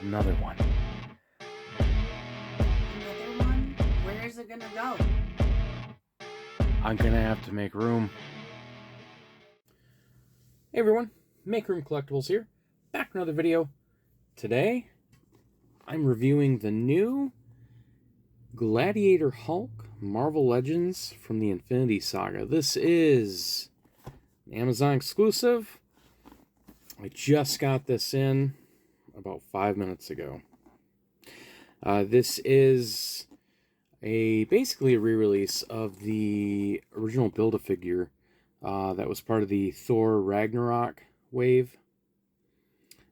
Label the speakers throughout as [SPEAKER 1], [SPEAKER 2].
[SPEAKER 1] Another one.
[SPEAKER 2] Another one? Where is it gonna go?
[SPEAKER 1] I'm gonna have to make room. Hey everyone, Make Room Collectibles here. Back with another video. Today, I'm reviewing the new Gladiator Hulk Marvel Legends from the Infinity Saga. This is an Amazon exclusive. I just got this in about 5 minutes ago. This is basically a re-release of the original Build-A-Figure that was part of the Thor Ragnarok wave.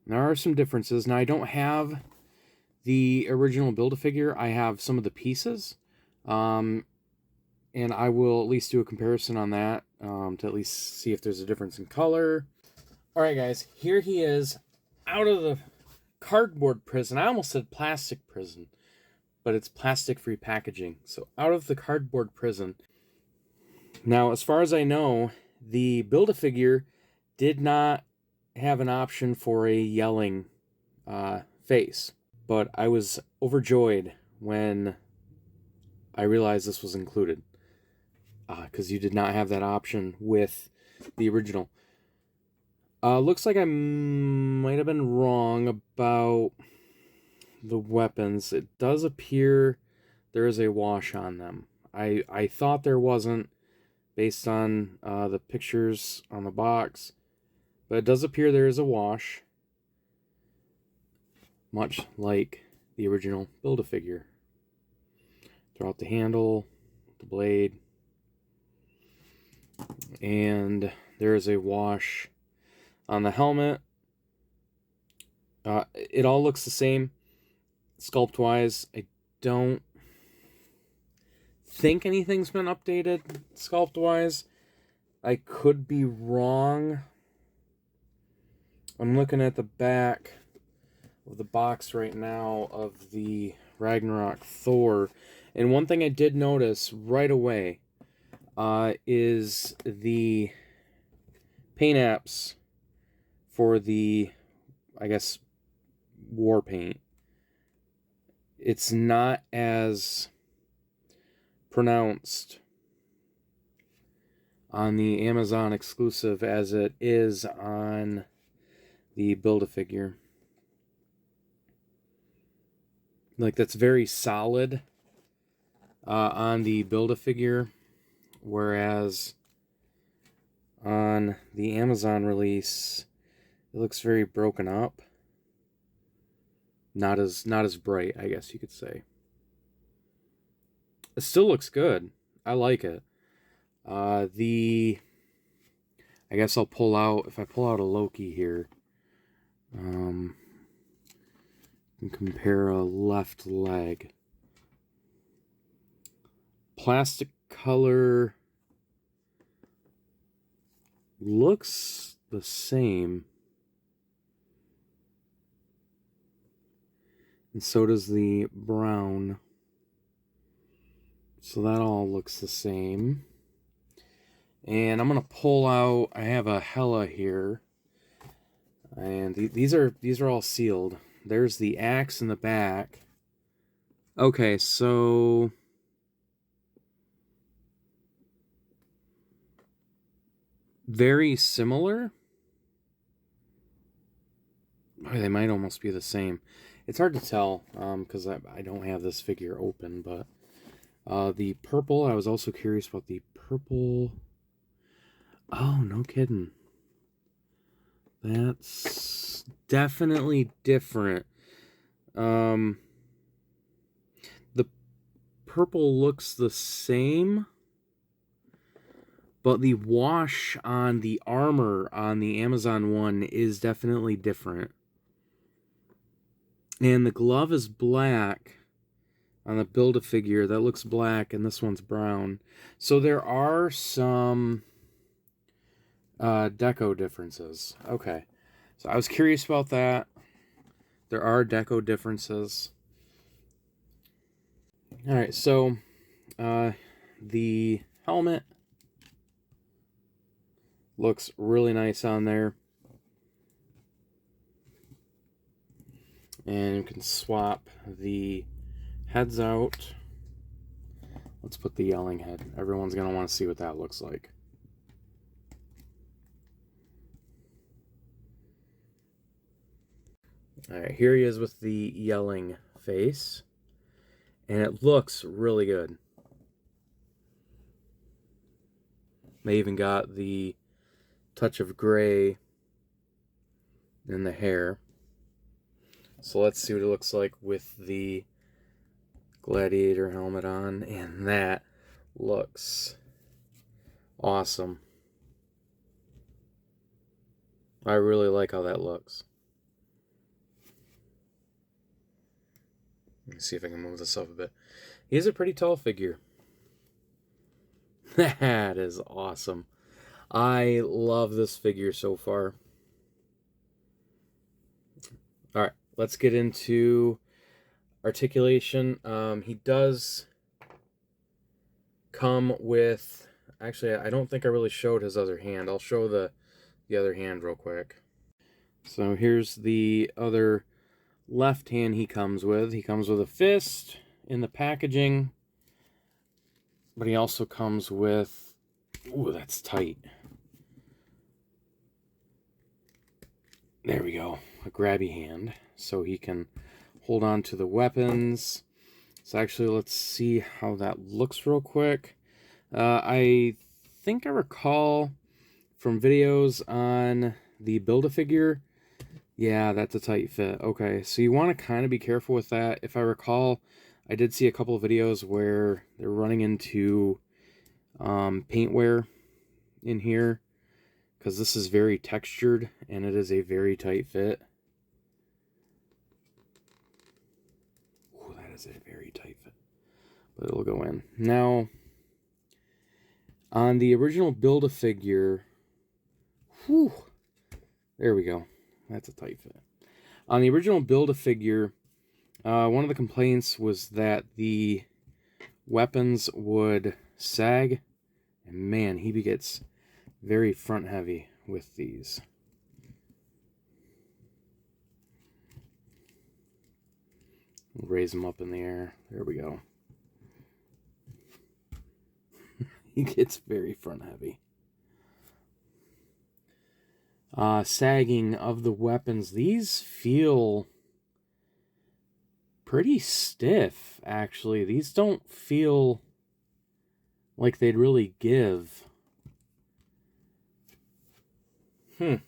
[SPEAKER 1] And there are some differences. Now, I don't have the original Build-A-Figure. I have some of the pieces. And I will at least do a comparison on that to at least see if there's a difference in color. Alright guys, here he is out of the cardboard prison. I almost said plastic prison, but it's plastic-free packaging. So out of the cardboard prison. Now, as far as I know, the Build-A-Figure did not have an option for a yelling face. But I was overjoyed when I realized this was included. Because you did not have that option with the original. Looks like I might have been wrong about the weapons. It does appear there is a wash on them. I thought there wasn't based on the pictures on the box, but it does appear there is a wash, much like the original Build-A-Figure. Throughout the handle, the blade, and there is a wash on the helmet. It all looks the same sculpt-wise. I don't think anything's been updated sculpt-wise. I could be wrong. I'm looking at the back of the box right now of the Ragnarok Thor, and one thing I did notice right away is the paint apps for the, I guess, war paint. It's not as pronounced on the Amazon exclusive as it is on the Build-A-Figure. Like, that's very solid on the Build-A-Figure, whereas on the Amazon release, it looks very broken up. Not as bright, I guess you could say. It still looks good. I like it. I guess I'll pull out, if I pull out a Loki here, and compare a left leg. Plastic color looks the same. And so does the brown. So that all looks the same. And I'm going to pull out, I have a Hela here. And these are all sealed. There's the axe in the back. Okay, so very similar. They might almost be the same. It's hard to tell because I don't have this figure open, but the purple, I was also curious about the purple. Oh, no kidding. That's definitely different. The purple looks the same, but the wash on the armor on the Amazon one is definitely different. And the glove is black on the Build-A-Figure. That looks black, and this one's brown. So there are some deco differences. Okay. So I was curious about that. There are deco differences. Alright, so the helmet looks really nice on there. And you can swap the heads out. Let's put the yelling head. Everyone's going to want to see what that looks like. Alright, here he is with the yelling face. And it looks really good. They even got the touch of gray in the hair. So let's see what it looks like with the Gladiator helmet on. And that looks awesome. I really like how that looks. Let me see if I can move this up a bit. He is a pretty tall figure. That is awesome. I love this figure so far. Alright, let's get into Articulation. He does come with... Actually, I don't think I really showed his other hand. I'll show the other hand real quick. So here's the other left hand he comes with. He comes with a fist in the packaging, but he also comes with, ooh, that's tight. There we go, a grabby hand, so he can hold on to the weapons. So actually, let's see how that looks real quick. I think I recall from videos on the Build-A-Figure, yeah, that's a tight fit. Okay, so you want to kind of be careful with that. If I recall, I did see a couple of videos where they're running into paint wear in here, because this is very textured, and it is a very tight fit. Ooh, that is a very tight fit. But it'll go in. Now, on the original Build-A-Figure, whew, there we go. That's a tight fit. On the original Build-A-Figure, one of the complaints was that the weapons would sag. And man, he gets very front heavy with these. Raise him up in the air. There we go. He gets very front heavy. Sagging of the weapons. These feel pretty stiff, actually. These don't feel like they'd really give. So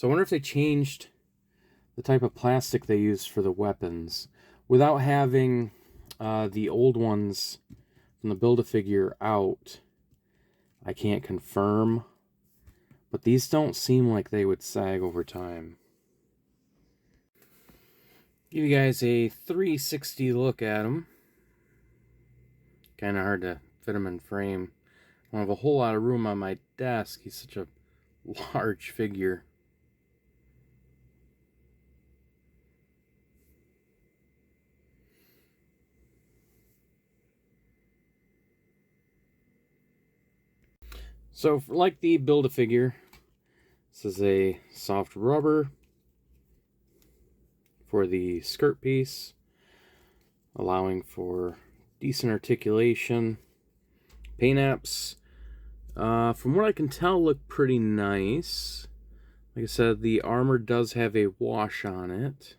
[SPEAKER 1] I wonder if they changed the type of plastic they use for the weapons without having the old ones from the Build-A-Figure out. I can't confirm. But these don't seem like they would sag over time. Give you guys a 360 look at them. Kind of hard to fit him in frame. I don't have a whole lot of room on my desk. He's such a large figure. So, like the Build-A-Figure, this is a soft rubber for the skirt piece, allowing for decent articulation. Paint apps, from what I can tell, look pretty nice. Like I said, the armor does have a wash on it.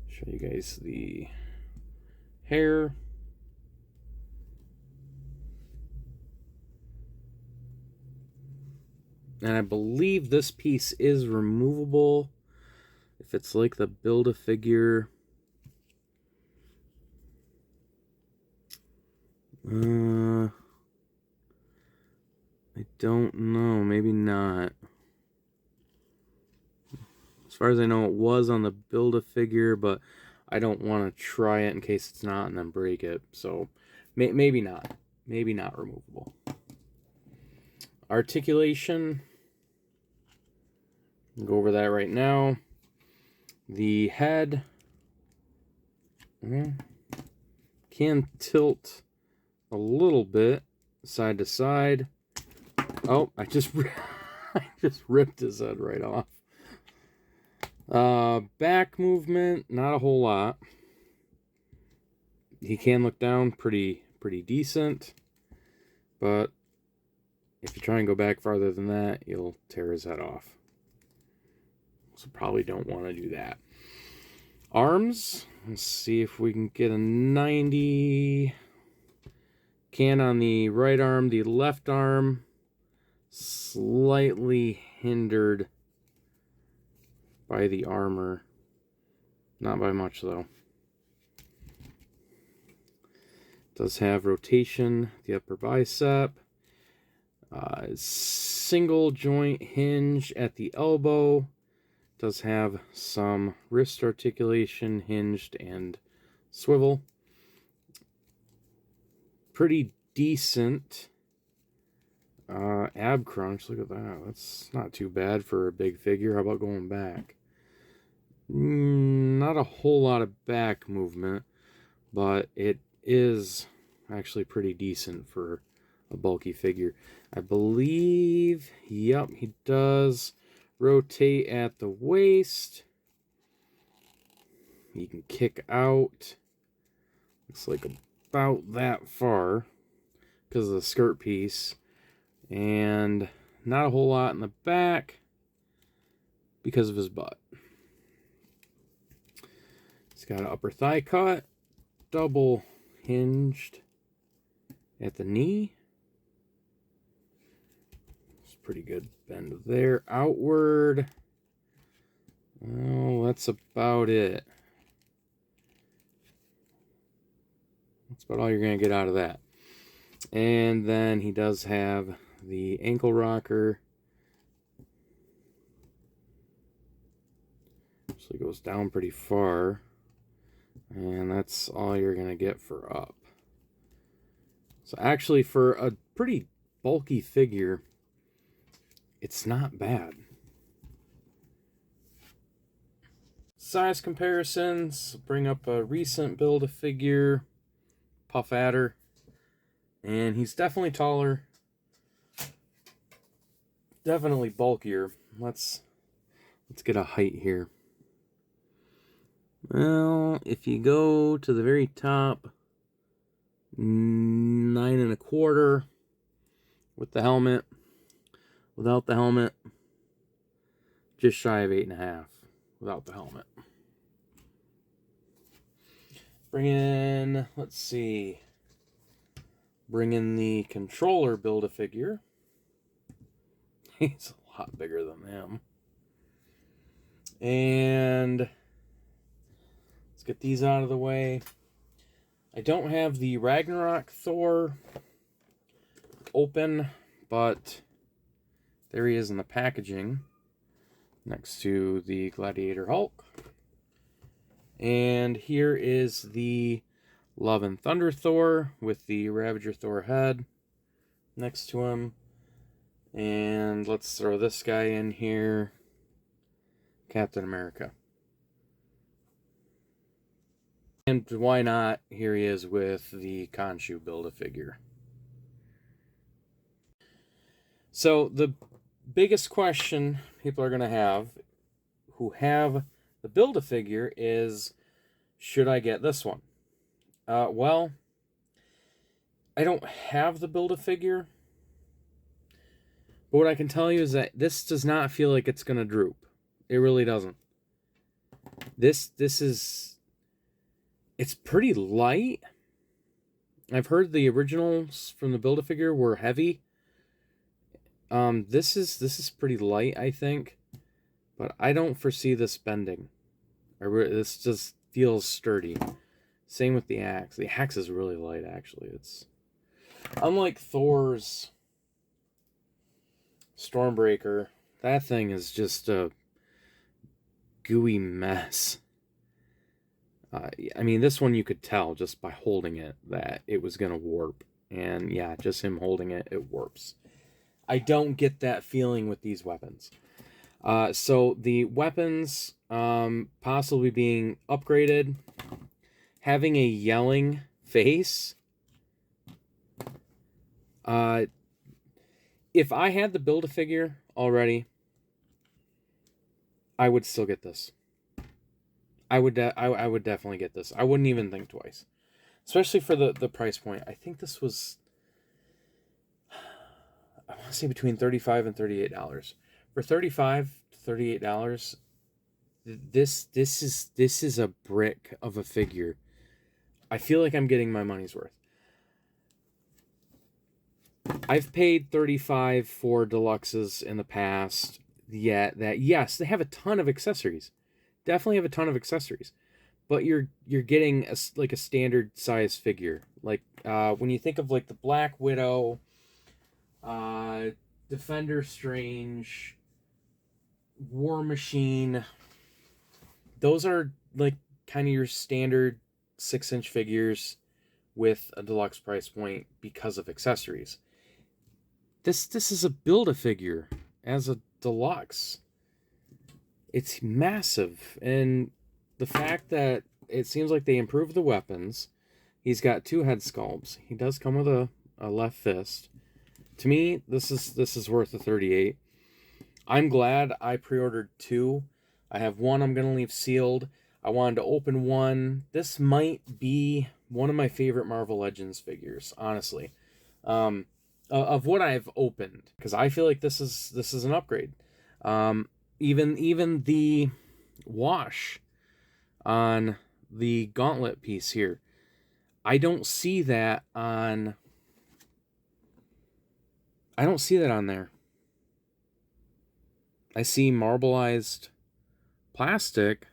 [SPEAKER 1] Show you guys the hair. And I believe this piece is removable. If it's like the Build-A-Figure. I don't know. Maybe not. As far as I know, it was on the Build-A-Figure, but I don't want to try it in case it's not and then break it. So, maybe not. Maybe not removable. Articulation. Go over that right now. The head can tilt a little bit side to side. Oh, I just ripped his head right off. Back movement, not a whole lot. He can look down pretty decent, but if you try and go back farther than that, you'll tear his head off. So probably don't want to do that. Arms, let's see if we can get a 90. Can on the right arm, the left arm slightly hindered by the armor. Not by much though. Does have rotation, the upper bicep. Single joint hinge at the elbow. Does have some wrist articulation, hinged and swivel. Pretty decent ab crunch. Look at that. That's not too bad for a big figure. How about going back? Not a whole lot of back movement, but it is actually pretty decent for a bulky figure. I believe, yep, he does rotate at the waist. He can kick out. Looks like about that far because of the skirt piece. And not a whole lot in the back because of his butt. He's got an upper thigh cut, double hinged at the knee. It's pretty good bend there. Outward. Oh, that's about it. That's about all you're going to get out of that. And then he does have the ankle rocker. So it goes down pretty far. And that's all you're going to get for up. So actually, for a pretty bulky figure, it's not bad. Size comparisons. Bring up a recent Build-A-Figure, Puff Adder. And he's definitely taller. Definitely bulkier. Let's get a height here. Well, if you go to the very top, 9 1/4 with the helmet. Without the helmet, just shy of 8 1/2 without the helmet. Bring in, let's see. Bring in the controller Build-A-Figure. He's a lot bigger than them. And let's get these out of the way. I don't have the Ragnarok Thor open, but there he is in the packaging next to the Gladiator Hulk. And here is the Love and Thunder Thor with the Ravager Thor head next to him. And let's throw this guy in here. Captain America. And why not? Here he is with the Khonshu Build-A-Figure. So the biggest question people are going to have who have the Build-A-Figure is, should I get this one? Well, I don't have the Build-A-Figure, but what I can tell you is that this does not feel like it's going to droop. It really doesn't. This is, it's pretty light. I've heard the originals from the Build-A-Figure were heavy. This is pretty light, I think, but I don't foresee this bending. This just feels sturdy. Same with the axe. The axe is really light, actually. It's unlike Thor's Stormbreaker. That thing is just a gooey mess. I mean, this one you could tell just by holding it that it was going to warp. And yeah, just him holding it, it warps. I don't get that feeling with these weapons. So the weapons possibly being upgraded, having a yelling face. If I had the Build-A-Figure already, I would still get this. I would definitely get this. I wouldn't even think twice, especially for the price point. I think this was, I want to say between $35 and $38. For $35 to $38, this is a brick of a figure. I feel like I'm getting my money's worth. I've paid $35 for deluxes in the past. Yeah, yes, they have a ton of accessories. Definitely have a ton of accessories. But you're getting a standard size figure. Like when you think of like the Black Widow, Defender Strange, War Machine, those are like kind of your standard 6-inch figures with a deluxe price point because of accessories. This is a Build-A-Figure as a deluxe. It's massive, and the fact that it seems like they improved the weapons. He's got 2 head sculpts. He does come with a left fist. To me, this is worth the $38. I'm glad I pre-ordered 2. I have 1 I'm gonna leave sealed. I wanted to open 1. This might be one of my favorite Marvel Legends figures, honestly, of what I've opened, because I feel like this is an upgrade. Even the wash on the gauntlet piece here, I don't see that on there. I see marbleized plastic.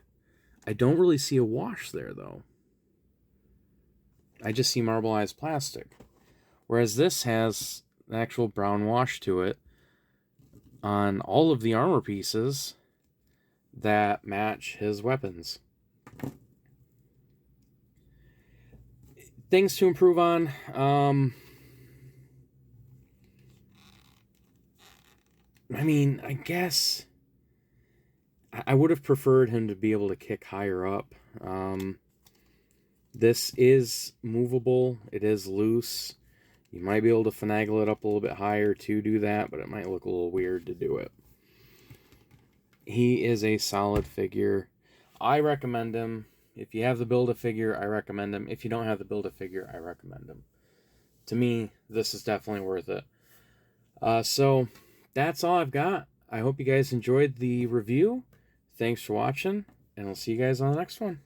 [SPEAKER 1] I don't really see a wash there, though. I just see marbleized plastic. Whereas this has an actual brown wash to it on all of the armor pieces that match his weapons. Things to improve on. I mean, I guess I would have preferred him to be able to kick higher up. This is movable. It is loose. You might be able to finagle it up a little bit higher to do that, but it might look a little weird to do it. He is a solid figure. I recommend him. If you have the Build-A-Figure, I recommend him. If you don't have the Build-A-Figure, I recommend him. To me, this is definitely worth it. So that's all I've got. I hope you guys enjoyed the review. Thanks for watching, and I'll see you guys on the next one.